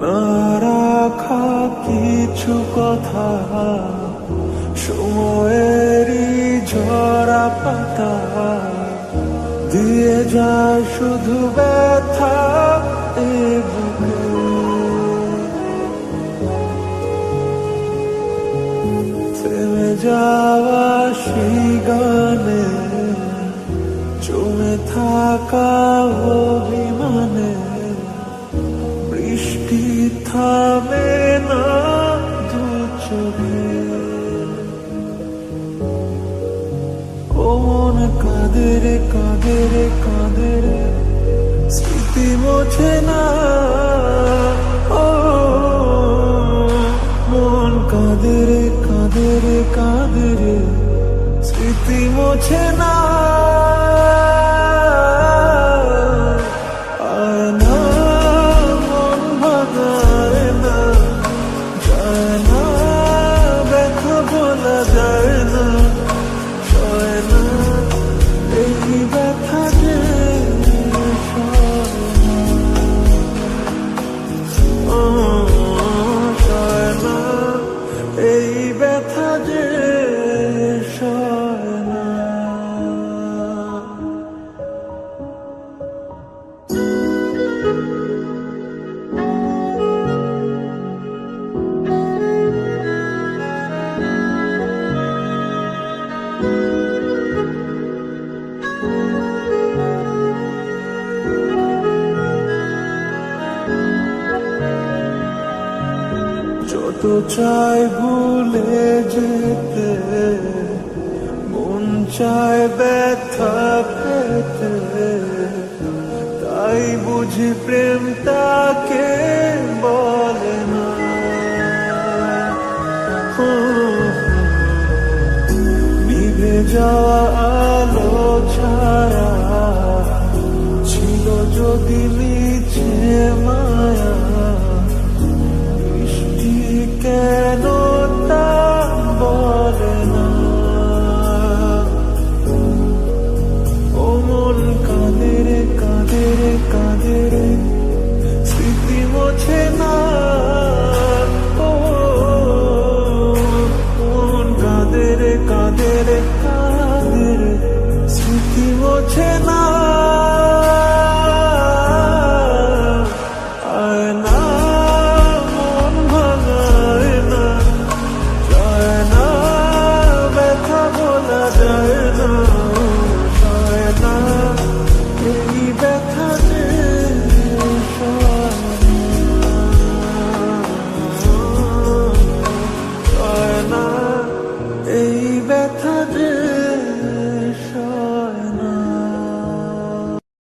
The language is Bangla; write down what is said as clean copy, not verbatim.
না রাখা কিছু কথা, সময়েরই ঝরা পাতা দিয়ে যায় শুধু ব্যথা এ বুকে। থেমে যাওয়া সেই গানে, জমে থাকা অভিমানে, বৃষ্টি থামে না দু চোখে। ও মন কাঁদে রে কাঁদে রে কাঁদে রে, স্মৃতি মোছে না। ও মন কাঁদে রে কাঁদে রে কাঁদে রে, স্মৃতি মোছে না। যত চাই ভুলে যেতে, মন চায় ব্যথা পেতে, তাই বুঝি প্রেম তাকে বলে না। নিভে যাওয়া আলো ছায়া ছিল যদি মিছে